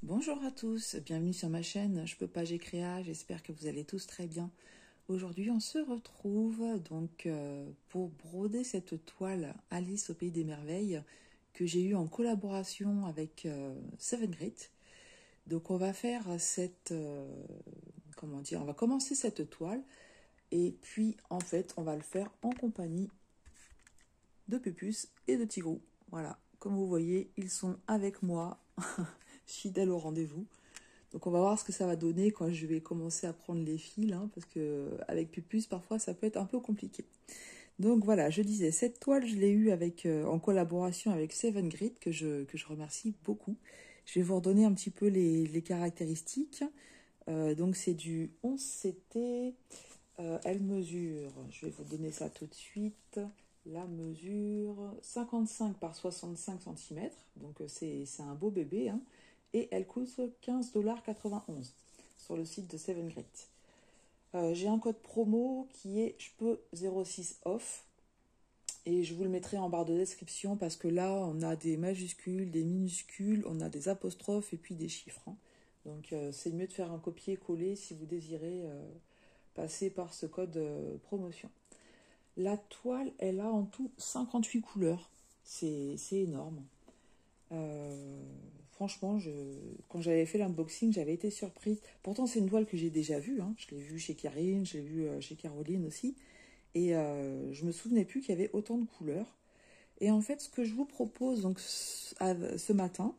Bonjour à tous, bienvenue sur ma chaîne Je peux pas, j'ai créa, j'espère que vous allez tous très bien. Aujourd'hui on se retrouve pour broder cette toile Alice au pays des merveilles que j'ai eue en collaboration avec Seven Grit. Donc on va faire on va commencer cette toile et puis en fait on va le faire en compagnie de Pupus et de Tigrou. Voilà, comme vous voyez ils sont avec moi, fidèles au rendez-vous. Donc on va voir ce que ça va donner quand je vais commencer à prendre les fils, hein, parce que avec Pupus, parfois ça peut être un peu compliqué. Donc voilà, je disais, cette toile, je l'ai eue en collaboration avec Seven Grit, que je remercie beaucoup. Je vais vous redonner un petit peu les caractéristiques. Donc c'est du 11 CT, elle mesure, je vais vous donner ça tout de suite, la mesure 55 par 65 cm, donc c'est un beau bébé, hein, et elle coûte 15,91 $ sur le site de Seven Grit. J'ai un code promo qui est je peux 06 off et je vous le mettrai en barre de description parce que là on a des majuscules, des minuscules, on a des apostrophes et puis des chiffres, hein. Donc c'est mieux de faire un copier-coller si vous désirez passer par ce code promotion. La toile, elle a en tout 58 couleurs. C'est énorme. Franchement, quand j'avais fait l'unboxing, j'avais été surprise. Pourtant, c'est une toile que j'ai déjà vue, hein. Je l'ai vue chez Karine, je l'ai vue chez Caroline aussi. Et je me souvenais plus qu'il y avait autant de couleurs. Et en fait, ce que je vous propose donc ce matin,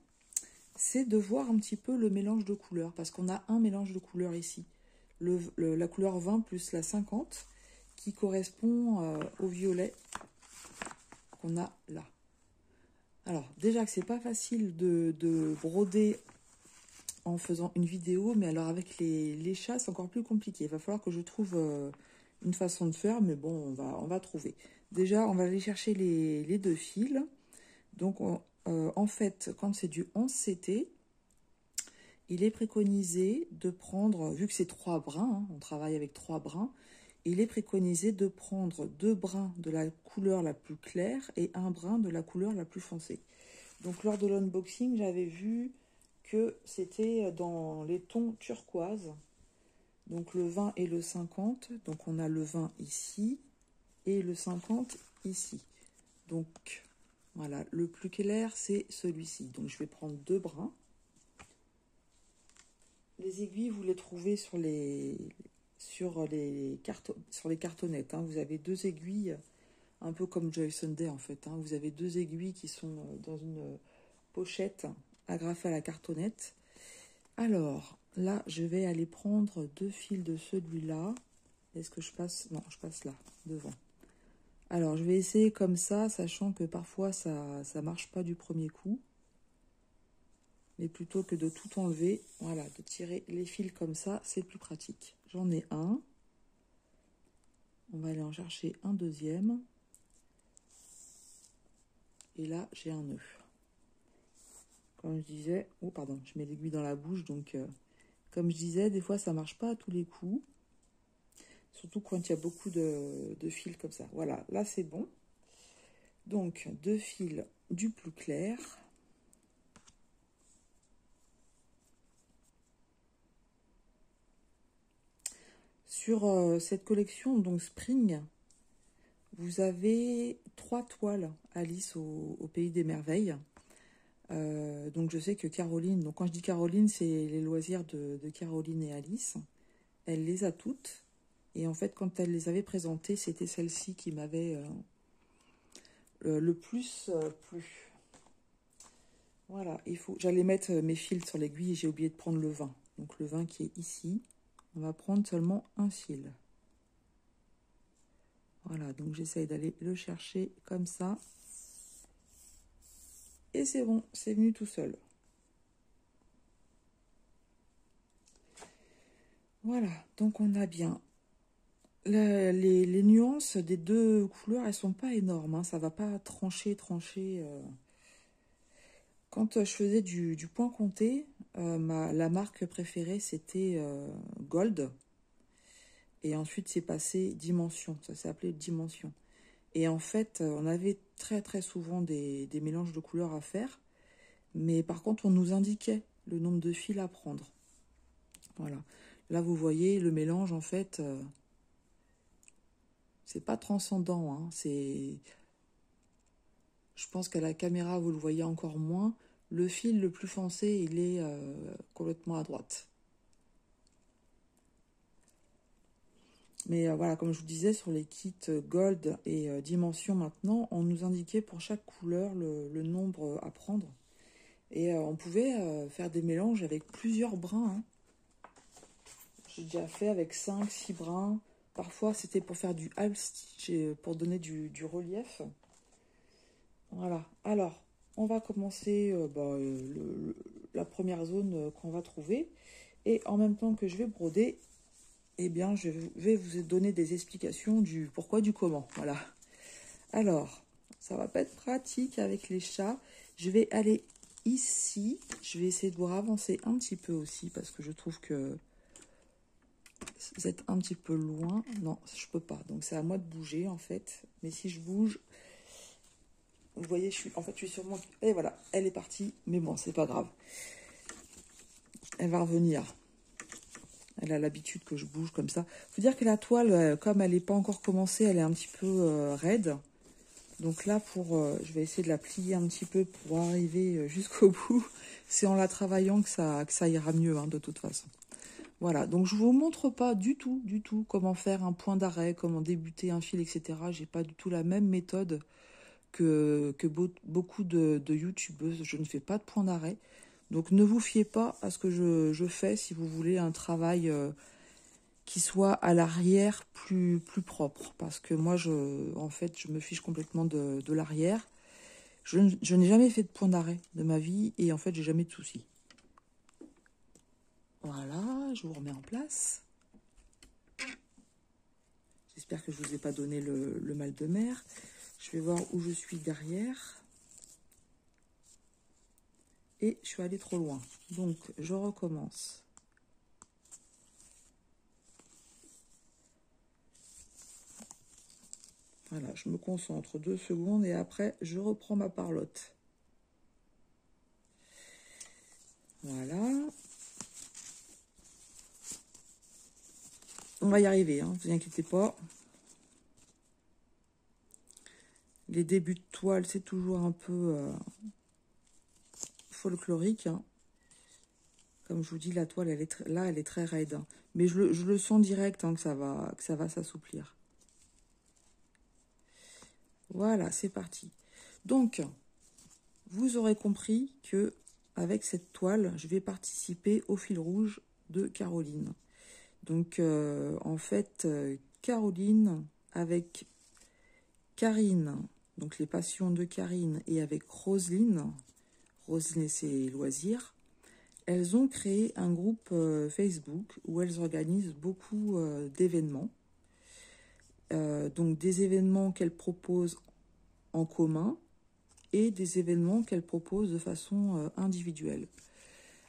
c'est de voir un petit peu le mélange de couleurs. Parce qu'on a un mélange de couleurs ici. La couleur 20 plus la 50 qui correspond au violet qu'on a là. Alors, déjà que c'est pas facile de broder en faisant une vidéo, mais alors avec les chats, c'est encore plus compliqué. Il va falloir que je trouve une façon de faire, mais bon, on va trouver. Déjà, on va aller chercher les deux fils. Donc, en fait, quand c'est du 11 CT, il est préconisé de prendre, vu que c'est 3 brins, hein, on travaille avec 3 brins, il est préconisé de prendre 2 brins de la couleur la plus claire et 1 brin de la couleur la plus foncée. Donc lors de l'unboxing, j'avais vu que c'était dans les tons turquoise. Donc le 20 et le 50. Donc on a le 20 ici et le 50 ici. Donc voilà, le plus clair c'est celui-ci. Donc je vais prendre 2 brins. Les aiguilles, vous les trouvez sur les cartonnettes, hein. Vous avez 2 aiguilles, un peu comme Joy Sunday en fait, hein. Vous avez 2 aiguilles qui sont dans une pochette agrafée à la cartonnette. Alors, là, je vais aller prendre 2 fils de celui-là. Est-ce que je passe? Non, je passe là, devant. Alors, je vais essayer comme ça, sachant que parfois, ça marche pas du premier coup. Mais plutôt que de tout enlever, voilà, de tirer les fils comme ça, c'est plus pratique. J'en ai un. On va aller en chercher un deuxième. Et là, j'ai un nœud. Comme je disais... Oh, pardon, je mets l'aiguille dans la bouche. Donc, comme je disais, des fois, ça marche pas à tous les coups. Surtout quand il y a beaucoup de fils comme ça. Voilà, là, c'est bon. Donc, 2 fils du plus clair. Sur cette collection, donc Spring, vous avez 3 toiles Alice au pays des merveilles. Donc je sais que Caroline, donc quand je dis Caroline, c'est les loisirs de Caroline et Alice. Elle les a toutes. Et en fait, quand elle les avait présentées, c'était celle-ci qui m'avait le plus plu. Voilà, j'allais mettre mes fils sur l'aiguille et j'ai oublié de prendre le 20. Donc le 20 qui est ici, on va prendre seulement un fil. Voilà, donc j'essaye d'aller le chercher comme ça. Et c'est bon, c'est venu tout seul. Voilà, donc on a bien les nuances des 2 couleurs, elles sont pas énormes, hein, ça va pas trancher. Quand je faisais du point compté, la marque préférée c'était Gold. Et ensuite c'est passé Dimension, ça s'est appelé Dimension. Et en fait, on avait très souvent des mélanges de couleurs à faire. Mais par contre, on nous indiquait le nombre de fils à prendre. Voilà. Là, vous voyez, le mélange, en fait, c'est pas transcendant. Hein. Je pense qu'à la caméra, vous le voyez encore moins. Le fil le plus foncé, il est complètement à droite. Mais voilà, comme je vous disais, sur les kits Gold et Dimension maintenant, on nous indiquait pour chaque couleur le nombre à prendre. Et on pouvait faire des mélanges avec plusieurs brins. Hein. J'ai déjà fait avec 5, 6 brins. Parfois, c'était pour faire du half stitch, et pour donner du relief. Voilà. Alors, on va commencer la première zone qu'on va trouver. Et en même temps que je vais broder, eh bien, je vais vous donner des explications du pourquoi, du comment. Voilà. Alors, ça va pas être pratique avec les chats. Je vais aller ici. Je vais essayer de vous avancer un petit peu aussi parce que je trouve que vous êtes un petit peu loin. Non, je peux pas. Donc, c'est à moi de bouger, en fait. Mais si je bouge, vous voyez, je suis sur moi. Et voilà, elle est partie. Mais bon, c'est pas grave. Elle va revenir. Elle a l'habitude que je bouge comme ça. Faut dire que la toile, comme elle n'est pas encore commencée, elle est un petit peu raide. Donc là, je vais essayer de la plier un petit peu pour arriver jusqu'au bout. C'est en la travaillant que ça ira mieux, hein, de toute façon. Voilà, donc je ne vous montre pas du tout, comment faire un point d'arrêt, comment débuter un fil, etc. J'ai pas du tout la même méthode que beaucoup de youtubeuses. Je ne fais pas de point d'arrêt. Donc ne vous fiez pas à ce que je fais si vous voulez un travail qui soit à l'arrière plus propre. Parce que moi, en fait, je me fiche complètement de l'arrière. Je n'ai jamais fait de point d'arrêt de ma vie et en fait, j'ai jamais de soucis. Voilà, je vous remets en place. J'espère que je ne vous ai pas donné le mal de mer. Je vais voir où je suis derrière. Et je suis allée trop loin. Donc, je recommence. Voilà, je me concentre 2 secondes et après, je reprends ma parlotte. Voilà. On va y arriver, hein, ne vous inquiétez pas. Les débuts de toile, c'est toujours un peu folklorique. Hein. Comme je vous dis, la toile, elle est très raide. Hein. Mais je le sens direct hein, que ça va s'assouplir. Voilà, c'est parti. Donc, vous aurez compris que avec cette toile, je vais participer au fil rouge de Caroline. Donc, en fait, Caroline avec Karine, donc les passions de Karine, et avec Roselyne et ses loisirs, elles ont créé un groupe Facebook où elles organisent beaucoup d'événements. Donc, des événements qu'elles proposent en commun et des événements qu'elles proposent de façon individuelle.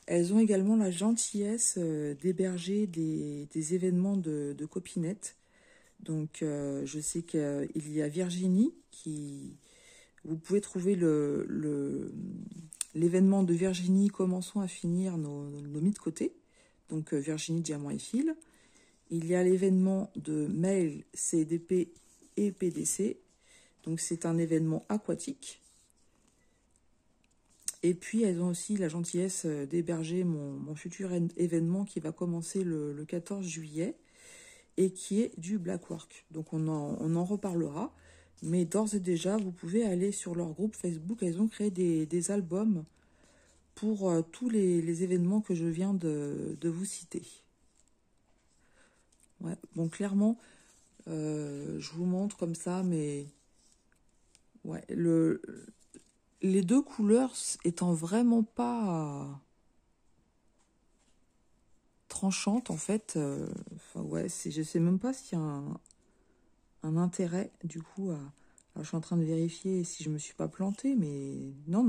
Elles ont également la gentillesse d'héberger des événements de copinettes. Donc, je sais qu'il y a Virginie qui... Vous pouvez trouver l'événement de Virginie, commençons à finir nos mis de côté. Donc, Virginie, diamant et fil. Il y a l'événement de Mail, CDP et PDC. Donc, c'est un événement aquatique. Et puis, elles ont aussi la gentillesse d'héberger mon futur événement qui va commencer le 14 juillet et qui est du blackwork. Donc, on en reparlera. Mais d'ores et déjà, vous pouvez aller sur leur groupe Facebook. Elles ont créé des albums pour tous les événements que je viens de vous citer. Ouais, bon, clairement, je vous montre comme ça, mais ouais, les 2 couleurs étant vraiment pas tranchantes, en fait, ouais, je sais même pas s'il y a un intérêt, du coup, alors, je suis en train de vérifier si je me suis pas plantée, mais non,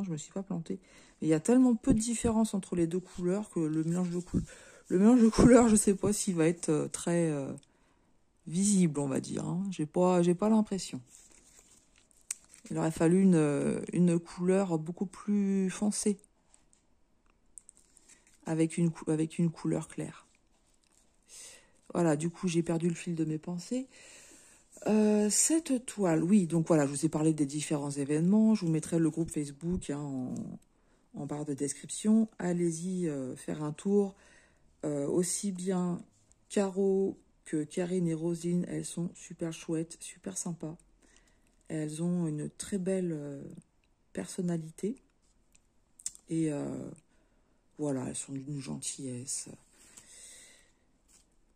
je me suis pas plantée. Il y a tellement peu de différence entre les 2 couleurs que le mélange de couleurs, je sais pas s'il va être très visible, on va dire. Hein. J'ai pas l'impression. Il aurait fallu une couleur beaucoup plus foncée. avec une couleur claire. Voilà, du coup, j'ai perdu le fil de mes pensées. Cette toile, oui, donc voilà, je vous ai parlé des différents événements. Je vous mettrai le groupe Facebook hein, en barre de description. Allez-y faire un tour. Aussi bien Caro que Karine et Rosine, elles sont super chouettes, super sympas. Elles ont une très belle personnalité. Et voilà, elles sont d'une gentillesse.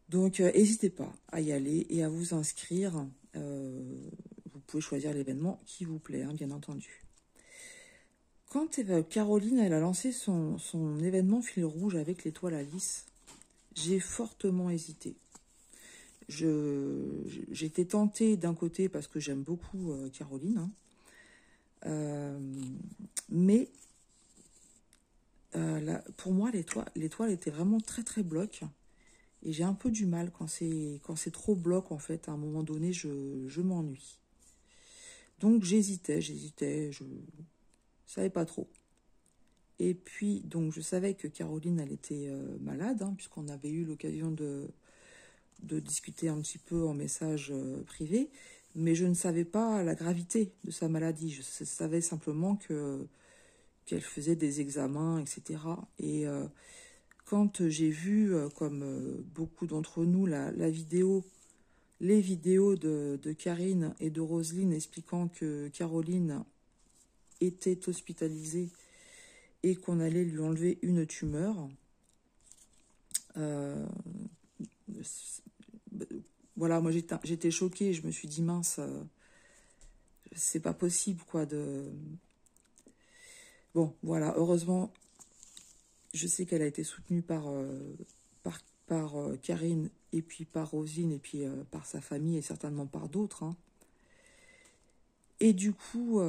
Donc, n'hésitez pas à y aller et à vous inscrire. Vous pouvez choisir l'événement qui vous plaît, hein, bien entendu. Quand Caroline elle a lancé son événement fil rouge avec l'étoile à lys, j'ai fortement hésité. J'étais tentée d'un côté parce que j'aime beaucoup Caroline, hein, mais pour moi l'étoile était vraiment très très bloc. Et j'ai un peu du mal quand c'est trop bloc, en fait. À un moment donné, je m'ennuie. Donc, j'hésitais, je savais pas trop. Et puis, donc, je savais que Caroline, elle était malade, hein, puisqu'on avait eu l'occasion de discuter un petit peu en message privé. Mais je ne savais pas la gravité de sa maladie. Je savais simplement qu'elle faisait des examens, etc. Et quand j'ai vu, comme beaucoup d'entre nous, les vidéos de Karine et de Roselyne expliquant que Caroline était hospitalisée et qu'on allait lui enlever une tumeur, voilà, moi j'étais choquée, je me suis dit mince, c'est pas possible quoi de... Bon, voilà, heureusement, je sais qu'elle a été soutenue par Karine et puis par Rosine et puis par sa famille et certainement par d'autres. Hein. Et du coup,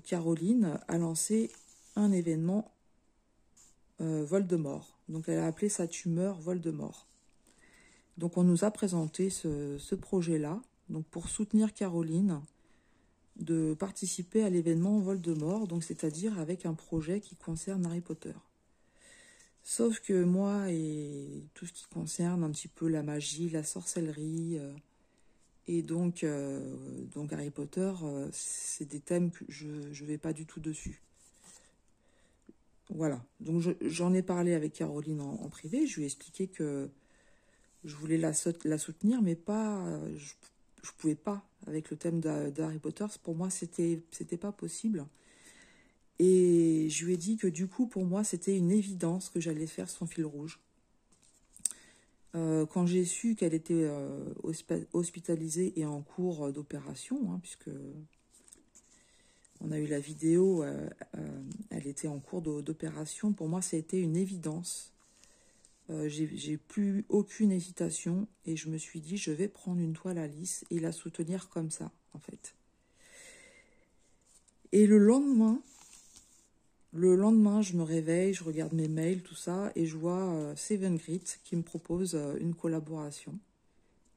Caroline a lancé un événement Voldemort. Donc elle a appelé sa tumeur Voldemort. Donc on nous a présenté ce projet-là, donc pour soutenir Caroline, de participer à l'événement Voldemort, donc c'est-à-dire avec un projet qui concerne Harry Potter. Sauf que moi, et tout ce qui concerne un petit peu la magie, la sorcellerie, et donc Harry Potter, c'est des thèmes que je ne vais pas du tout dessus. Voilà, donc j'en ai parlé avec Caroline en privé, je lui ai expliqué que je voulais la soutenir, mais pas, je pouvais pas, avec le thème d'Harry Potter, pour moi, c'était pas possible. Et je lui ai dit que du coup, pour moi, c'était une évidence que j'allais faire son fil rouge. Quand j'ai su qu'elle était hospitalisée et en cours d'opération, hein, puisque on a eu la vidéo, elle était en cours d'opération, pour moi, ça a été une évidence. J'ai plus aucune hésitation et je me suis dit, je vais prendre une toile à lys et la soutenir comme ça, en fait. Et le lendemain, je me réveille, je regarde mes mails, tout ça, et je vois Seven Grit qui me propose une collaboration.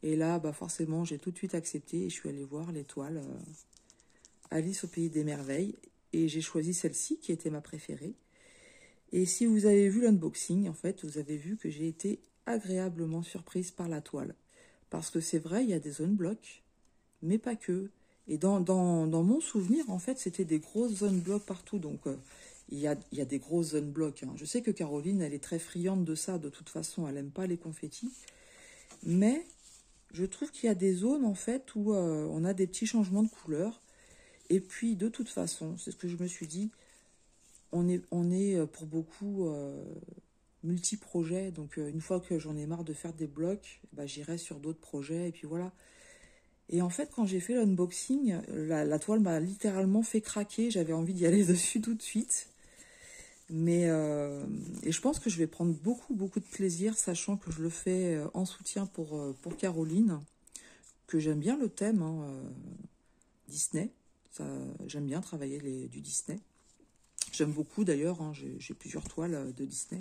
Et là, bah forcément, j'ai tout de suite accepté et je suis allée voir l'étoile Alice au Pays des Merveilles. Et j'ai choisi celle-ci qui était ma préférée. Et si vous avez vu l'unboxing, en fait, vous avez vu que j'ai été agréablement surprise par la toile. Parce que c'est vrai, il y a des zones blocs, mais pas que. Et dans mon souvenir, en fait, c'était des grosses zones blocs partout. Donc, il y a des grosses zones blocs. Hein. Je sais que Caroline, elle est très friande de ça. De toute façon, elle n'aime pas les confettis. Mais je trouve qu'il y a des zones, en fait, où on a des petits changements de couleur. Et puis, de toute façon, c'est ce que je me suis dit, on est pour beaucoup multi-projets. Donc, une fois que j'en ai marre de faire des blocs, bah, j'irai sur d'autres projets. Et puis voilà. Et en fait, quand j'ai fait l'unboxing, la toile m'a littéralement fait craquer. J'avais envie d'y aller dessus tout de suite. Mais et je pense que je vais prendre beaucoup de plaisir, sachant que je le fais en soutien pour Caroline, que j'aime bien le thème hein, Disney. J'aime bien travailler du Disney. J'aime beaucoup d'ailleurs, hein, j'ai plusieurs toiles de Disney.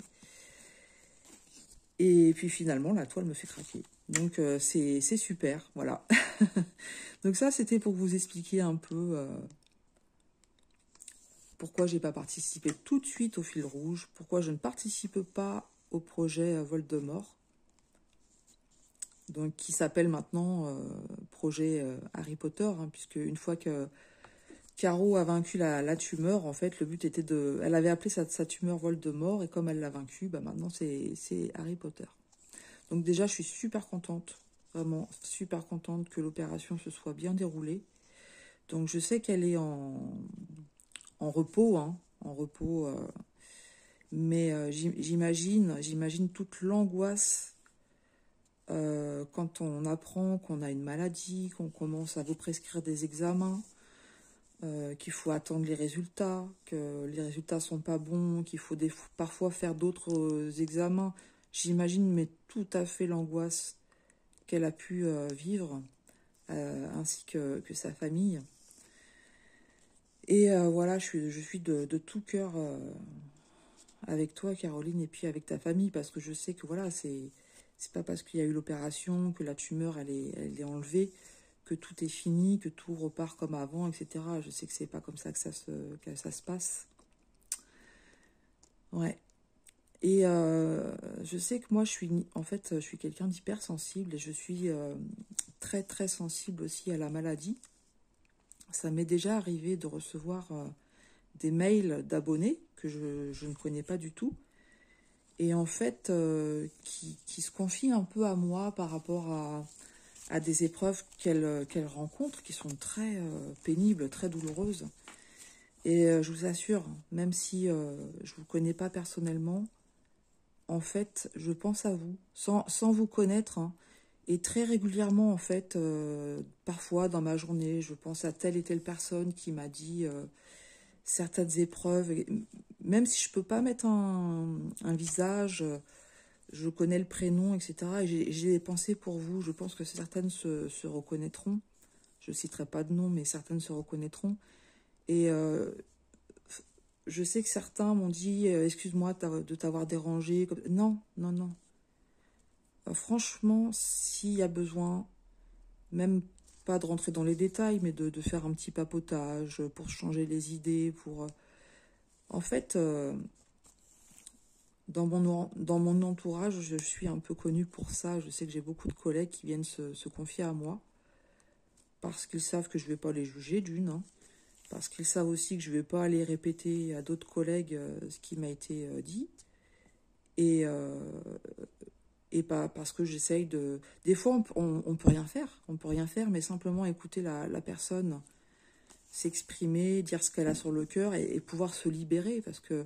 Et puis finalement, la toile me fait craquer. Donc c'est super, voilà. Donc ça, c'était pour vous expliquer un peu pourquoi j'ai pas participé tout de suite au fil rouge, pourquoi je ne participe pas au projet Voldemort, donc qui s'appelle maintenant projet Harry Potter, hein, puisque une fois que Caro a vaincu la tumeur, en fait, le but était de... Elle avait appelé sa tumeur Voldemort, et comme elle l'a vaincu, bah maintenant c'est Harry Potter. Donc déjà, je suis super contente, vraiment super contente que l'opération se soit bien déroulée. Donc je sais qu'elle est en repos, hein, en repos, mais j'imagine toute l'angoisse quand on apprend qu'on a une maladie, qu'on commence à vous prescrire des examens, qu'il faut attendre les résultats, que les résultats sont pas bons, qu'il faut parfois faire d'autres examens. J'imagine mais tout à fait l'angoisse qu'elle a pu vivre, ainsi que sa famille. Et voilà, je suis de tout cœur avec toi, Caroline, et puis avec ta famille, parce que je sais que voilà, c'est pas parce qu'il y a eu l'opération, que la tumeur elle est enlevée, que tout est fini, que tout repart comme avant, etc. Je sais que c'est pas comme ça que ça se passe. Ouais. Et je sais que moi, je suis quelqu'un d'hypersensible, et je suis très très sensible aussi à la maladie. Ça m'est déjà arrivé de recevoir des mails d'abonnés que je ne connais pas du tout, et en fait qui se confient un peu à moi par rapport à des épreuves qu'elle rencontre, qui sont très pénibles, très douloureuses. Et je vous assure, même si je ne vous connais pas personnellement, en fait, je pense à vous, sans vous connaître, hein, et très régulièrement, en fait, parfois dans ma journée, je pense à telle et telle personne qui m'a dit certaines épreuves, et même si je ne peux pas mettre un visage, je connais le prénom, etc. Et j'ai des pensées pour vous. Je pense que certaines se reconnaîtront. Je ne citerai pas de nom, mais certaines se reconnaîtront. Et je sais que certains m'ont dit excuse-moi de t'avoir dérangé. Non, non, non. Franchement, s'il y a besoin, même pas de rentrer dans les détails, mais de faire un petit papotage pour changer les idées, pour... En fait, dans mon entourage, je suis un peu connue pour ça. Je sais que j'ai beaucoup de collègues qui viennent se confier à moi, parce qu'ils savent que je ne vais pas les juger d'une, hein, parce qu'ils savent aussi que je ne vais pas aller répéter à d'autres collègues ce qui m'a été dit, et pas parce que j'essaye de... Des fois, on peut rien faire, mais simplement écouter la personne s'exprimer, dire ce qu'elle a sur le cœur, et pouvoir se libérer, parce que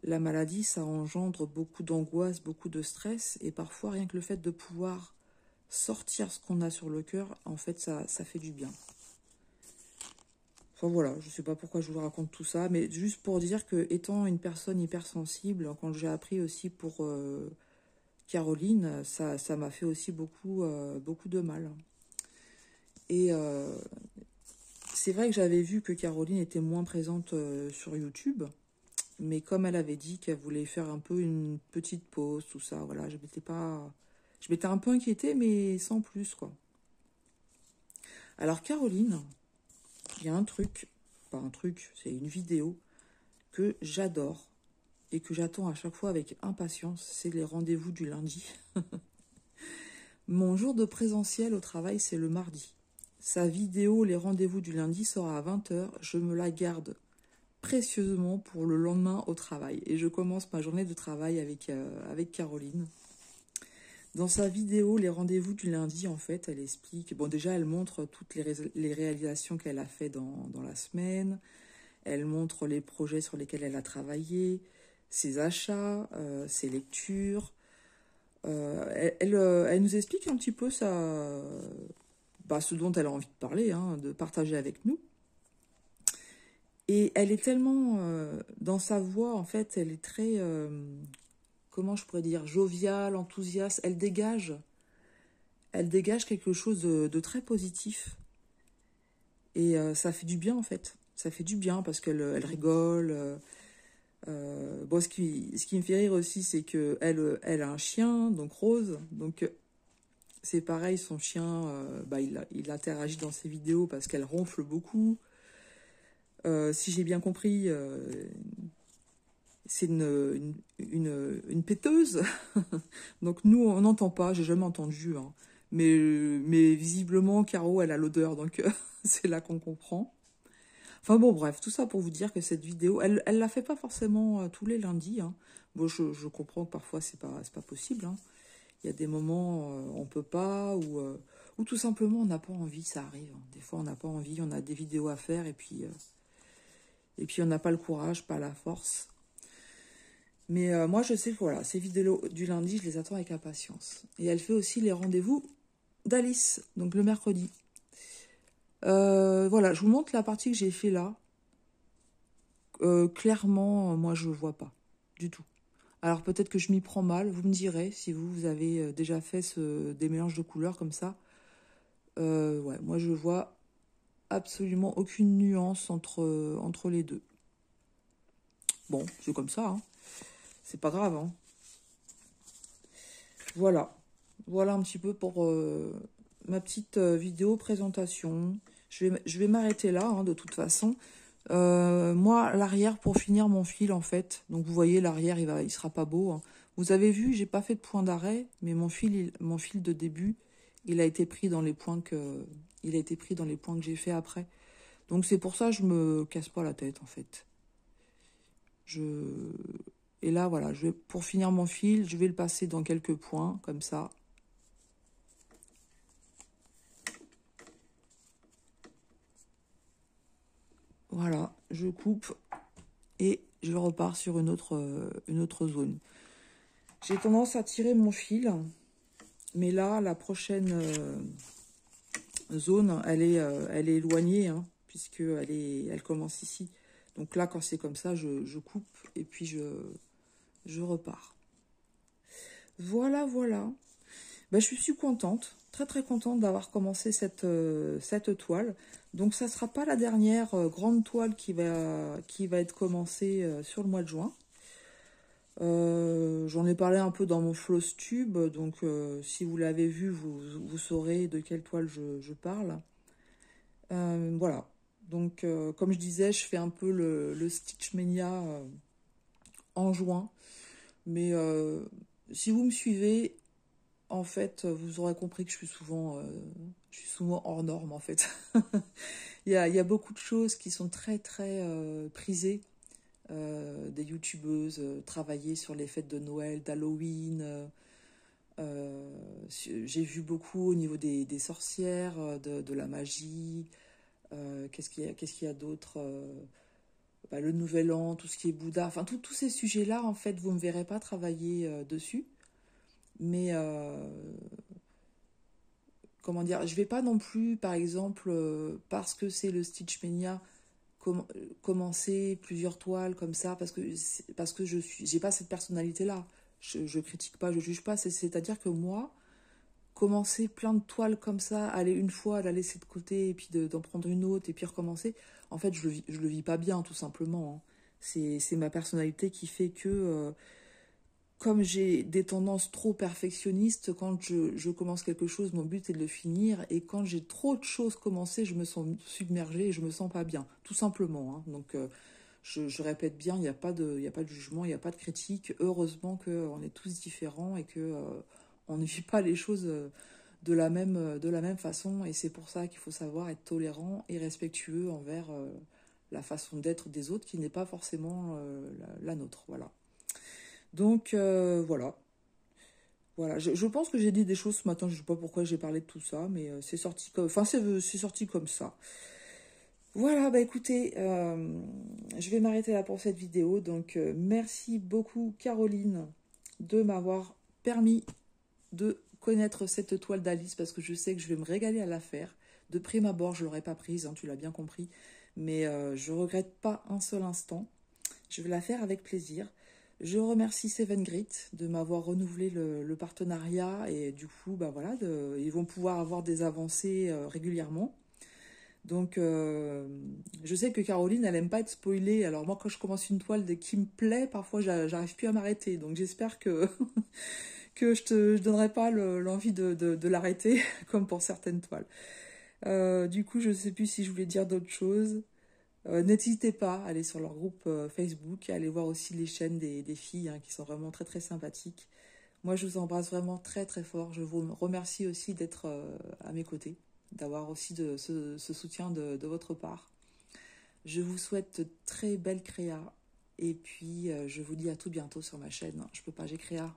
la maladie, ça engendre beaucoup d'angoisse, beaucoup de stress, et parfois rien que le fait de pouvoir sortir ce qu'on a sur le cœur, en fait, ça fait du bien. Enfin voilà, je ne sais pas pourquoi je vous raconte tout ça, mais juste pour dire que, étant une personne hypersensible, quand j'ai appris aussi pour Caroline, ça m'a fait aussi beaucoup, beaucoup de mal. Et c'est vrai que j'avais vu que Caroline était moins présente sur YouTube, mais comme elle avait dit qu'elle voulait faire un peu une petite pause, tout ça, voilà, je m'étais un peu inquiétée, mais sans plus, quoi. Alors Caroline, il y a un truc, pas un truc, c'est une vidéo que j'adore et que j'attends à chaque fois avec impatience, c'est les rendez-vous du lundi. Mon jour de présentiel au travail, c'est le mardi. Sa vidéo, les rendez-vous du lundi, sera à 20 h. Je me la garde précieusement pour le lendemain au travail. Et je commence ma journée de travail avec Caroline. Dans sa vidéo, les rendez-vous du lundi, en fait, elle explique... Bon, déjà, elle montre toutes les réalisations qu'elle a fait dans la semaine. Elle montre les projets sur lesquels elle a travaillé, ses achats, ses lectures. Elle nous explique un petit peu ce dont elle a envie de parler, hein, de partager avec nous. Et elle est tellement dans sa voix, en fait, elle est très, comment je pourrais dire, joviale, enthousiaste. Elle dégage quelque chose de très positif. Et ça fait du bien, en fait. Ça fait du bien parce qu'elle rigole. Bon, ce qui me fait rire aussi, c'est qu'elle a un chien, donc Rose. Donc c'est pareil, son chien, il interagit dans ses vidéos parce qu'elle ronfle beaucoup. Si j'ai bien compris, c'est une péteuse. Donc nous, on n'entend pas, j'ai jamais entendu. Hein. Mais visiblement, Caro, elle a l'odeur, donc c'est là qu'on comprend. Enfin bon, bref, tout ça pour vous dire que cette vidéo, elle la fait pas forcément tous les lundis. Hein. Bon, je comprends que parfois, c'est pas possible. Hein. Il y a des moments on peut pas, ou tout simplement on n'a pas envie, ça arrive. Hein. Des fois, on n'a pas envie, on a des vidéos à faire, et puis on n'a pas le courage, pas la force. Mais moi, je sais que voilà, ces vidéos du lundi, je les attends avec impatience. Et elle fait aussi les rendez-vous d'Alice, donc le mercredi. Voilà, je vous montre la partie que j'ai fait là. Clairement, moi, je ne vois pas du tout. Alors peut-être que je m'y prends mal, vous me direz si vous avez déjà fait des mélanges de couleurs comme ça. Ouais, moi, je vois absolument aucune nuance entre les deux. Bon, c'est comme ça, hein. C'est pas grave, hein. Voilà. Voilà un petit peu pour ma petite vidéo présentation. Je vais m'arrêter là, hein, de toute façon. Moi, l'arrière, pour finir mon fil, en fait, donc vous voyez, l'arrière, il sera pas beau. Hein. Vous avez vu, j'ai pas fait de point d'arrêt, mais mon fil de début, il a été pris dans les points que j'ai fait après. Donc c'est pour ça que je me casse pas la tête, en fait. Et là, voilà, pour finir mon fil, je vais le passer dans quelques points, comme ça. Voilà, je coupe et je repars sur une autre zone. J'ai tendance à tirer mon fil, mais là, la prochaine zone, elle est éloignée, hein, puisqu'elle commence ici. Donc là, quand c'est comme ça, je coupe et puis je repars. Voilà, voilà. Ben, je suis contente, très très contente d'avoir commencé cette toile. Donc ça ne sera pas la dernière grande toile qui va être commencée sur le mois de juin. J'en ai parlé un peu dans mon floss tube, donc si vous l'avez vu, vous saurez de quelle toile je parle. Voilà, donc comme je disais, je fais un peu le Stitch Mania en juin. Mais si vous me suivez, en fait, vous aurez compris que je suis souvent hors norme, en fait. il y a beaucoup de choses qui sont très, très prisées. Des youtubeuses, travailler sur les fêtes de Noël, d'Halloween. J'ai vu beaucoup au niveau des sorcières, de la magie. Qu'est-ce qu'il y a d'autre le Nouvel An, tout ce qui est Bouddha. Enfin, tous ces sujets-là, en fait, vous ne me verrez pas travailler dessus. Mais comment dire, je vais pas non plus, par exemple, parce que c'est le Stitch Mania, commencer plusieurs toiles comme ça, parce que j'ai pas cette personnalité-là. Je critique pas, je juge pas. C'est-à-dire que moi, commencer plein de toiles comme ça, aller une fois, la laisser de côté, et puis d'en prendre une autre, et puis recommencer, en fait, je le vis pas bien, tout simplement. Hein. C'est ma personnalité qui fait que comme j'ai des tendances trop perfectionnistes, quand je commence quelque chose, mon but est de le finir. Et quand j'ai trop de choses commencées, je me sens submergée et je me sens pas bien, tout simplement. Hein. Donc, je répète bien, il n'y a pas de jugement, il n'y a pas de critique. Heureusement qu'on est tous différents et que on ne vit pas les choses de la même façon. Et c'est pour ça qu'il faut savoir être tolérant et respectueux envers la façon d'être des autres, qui n'est pas forcément la nôtre. Voilà. Donc voilà. Voilà, je pense que j'ai dit des choses ce matin, je ne sais pas pourquoi j'ai parlé de tout ça, mais c'est sorti comme, enfin c'est sorti comme ça. Voilà, bah écoutez, je vais m'arrêter là pour cette vidéo. Donc merci beaucoup Caroline de m'avoir permis de connaître cette toile d'Alice, parce que je sais que je vais me régaler à la faire. De prime abord, je ne l'aurais pas prise, hein, tu l'as bien compris, mais je ne regrette pas un seul instant. Je vais la faire avec plaisir. Je remercie Seven Grit de m'avoir renouvelé le partenariat, et du coup, bah voilà, ils vont pouvoir avoir des avancées régulièrement. Donc, je sais que Caroline, elle aime pas être spoilée. Alors moi, quand je commence une toile qui me plaît, parfois, j'arrive plus à m'arrêter. Donc, j'espère que que je donnerai pas l'envie de l'arrêter, comme pour certaines toiles. Du coup, je sais plus si je voulais dire d'autres choses. N'hésitez pas à aller sur leur groupe Facebook, à aller voir aussi les chaînes des filles hein, qui sont vraiment très très sympathiques. Moi, je vous embrasse vraiment très très fort. Je vous remercie aussi d'être à mes côtés, d'avoir aussi ce soutien de votre part. Je vous souhaite de très belles créas et puis je vous dis à tout bientôt sur ma chaîne. Je peux pas, j'ai créa.